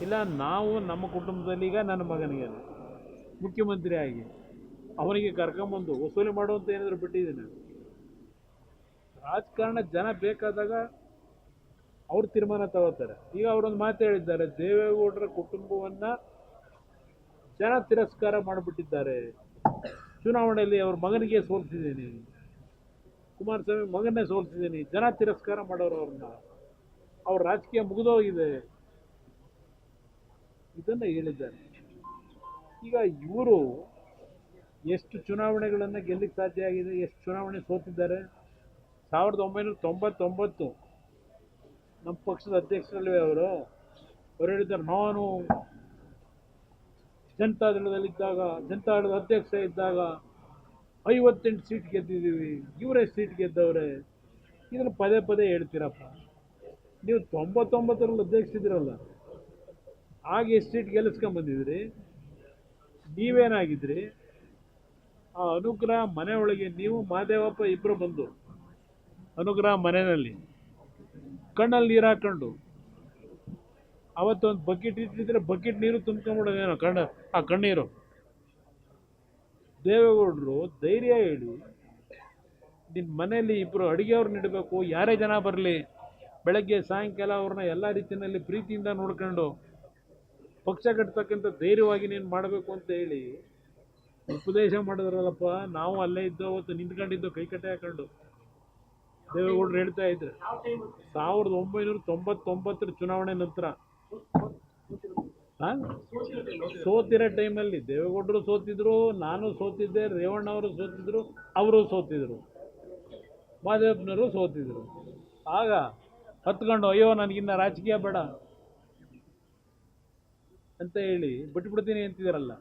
ಇಲ್ಲ ನಾವು ನಮ್ಮ ಕುಟುಂಬದಲ್ಲಿ ಈಗ ನನ್ನ ಮಗನಿಗೆ ಮುಖ್ಯಮಂತ್ರಿ ಆಗಿ ಅವನಿಗೆ ಕರ್ಕೊಂಬಂದು ವಸೂಲಿ ಮಾಡುವಂತ ಏನಾದರೂ ಬಿಟ್ಟಿದ್ದೀನಿ. ರಾಜಕಾರಣ ಜನ ಬೇಕಾದಾಗ ಅವ್ರು ತೀರ್ಮಾನ ತಗೋತಾರೆ. ಈಗ ಅವರೊಂದು ಮಾತು ಹೇಳಿದ್ದಾರೆ, ದೇವೇಗೌಡರ ಕುಟುಂಬವನ್ನ ಜನ ತಿರಸ್ಕಾರ ಮಾಡಿಬಿಟ್ಟಿದ್ದಾರೆ. ಚುನಾವಣೆಯಲ್ಲಿ ಅವ್ರ ಮಗನಿಗೆ ಸೋಲ್ಸಿದ್ದೀನಿ, ಕುಮಾರಸ್ವಾಮಿ ಮಗನ್ನೇ ಸೋಲ್ಸಿದ್ದೀನಿ, ಜನ ತಿರಸ್ಕಾರ ಮಾಡೋರು ಅವ್ರನ್ನ, ಅವ್ರ ರಾಜಕೀಯ ಮುಗಿದೋಗಿದೆ, ಇದನ್ನ ಹೇಳಿದ್ದಾರೆ. ಈಗ ಇವರು ಎಷ್ಟು ಚುನಾವಣೆಗಳನ್ನು ಗೆಲ್ಲಿಕ್ಕೆ ಸಾಧ್ಯ ಆಗಿದೆ, ಎಷ್ಟು ಚುನಾವಣೆ ಸೋತಿದ್ದಾರೆ. 1999 ನಮ್ಮ ಪಕ್ಷದ ಅಧ್ಯಕ್ಷರಲ್ವೇ ಅವರು ಹೇಳಿದ್ದಾರೆ, ನಾನು ಜನತಾದಳದಲ್ಲಿದ್ದಾಗ, ಜನತಾದಳದ ಅಧ್ಯಕ್ಷ ಇದ್ದಾಗ 58 ಸೀಟ್ ಗೆದ್ದಿದ್ದೀವಿ, ಇವರೇ ಸೀಟ್ ಗೆದ್ದವ್ರೆ. ಇದನ್ನು ಪದೇ ಪದೇ ಹೇಳ್ತೀರಪ್ಪ. ನೀವು 99ರಲ್ಲಿ ಅಧ್ಯಕ್ಷರಿದ್ದೀರಲ್ಲ, ಆಗ ಎಷ್ಟು ಸೀಟ್ ಗೆಲ್ಲಿಸ್ಕೊಂಬಂದಿದ್ರಿ? ನೀವೇನಾಗಿದ್ರಿ? ಆ ಅನುಗ್ರಹ ಮನೆ ಒಳಗೆ ನೀವು ಮಾದೇವಪ್ಪ ಇಬ್ಬರು ಬಂದು ಅನುಗ್ರಹ ಮನೆಯಲ್ಲಿ ಕಣ್ಣಲ್ಲಿ ನೀರು ಹಾಕೊಂಡು ಅವತ್ತೊಂದು ಬಕೆಟ್ ಇಟ್ಟಿದ್ರೆ ಬಕೆಟ್ ನೀರು ತುಂಬ್ಕೊಂಡ್ಬಿಡೋದೇನೋ ಆ ಕಣ್ಣೀರು. ದೇವೇಗೌಡರು ಧೈರ್ಯ ಹೇಳಿ ನಿನ್ನ ಮನೆಯಲ್ಲಿ ಇಬ್ಬರು ಅಡುಗೆಯವ್ರನ್ನ ಇಡಬೇಕು, ಯಾರೇ ಜನ ಬರಲಿ ಬೆಳಗ್ಗೆ ಸಾಯಂಕಾಲ ಅವ್ರನ್ನ ಎಲ್ಲ ರೀತಿಯಲ್ಲಿ ಪ್ರೀತಿಯಿಂದ ನೋಡ್ಕೊಂಡು ಪಕ್ಷ ಕಟ್ತಕ್ಕಂಥ ಧೈರ್ಯವಾಗಿ ನೀನು ಮಾಡಬೇಕು ಅಂತ ಹೇಳಿ ಉಪದೇಶ ಮಾಡಿದ್ರಲ್ಲಪ್ಪ. ನಾವು ಅಲ್ಲೇ ಇದ್ದೋ, ಅವತ್ತು ನಿಂತ್ಕೊಂಡಿದ್ದು ಕೈಕಟ್ಟೆ ಹಾಕೊಂಡು ದೇವೇಗೌಡರು ಹೇಳ್ತಾ ಇದ್ರು. 1999 ಚುನಾವಣೆ ನಂತರ ಸೋತಿರೋ ಟೈಮಲ್ಲಿ ದೇವೇಗೌಡರು ಸೋತಿದ್ರು, ನಾನು ಸೋತಿದ್ದೆ, ರೇವಣ್ಣ ಅವರು ಸೋತಿದ್ರು, ಅವರು ಸೋತಿದ್ರು, ಮಾದೇವಪ್ಪನವರು ಸೋತಿದ್ರು. ಆಗ ಹತ್ಕೊಂಡು ಅಯ್ಯೋ ನನಗಿನ್ನ ರಾಜಕೀಯ ಬೇಡ ಅಂತ ಹೇಳಿ ಬಿಟ್ಬಿಡ್ತೀನಿ ಅಂತಿದಾರಲ್ಲ.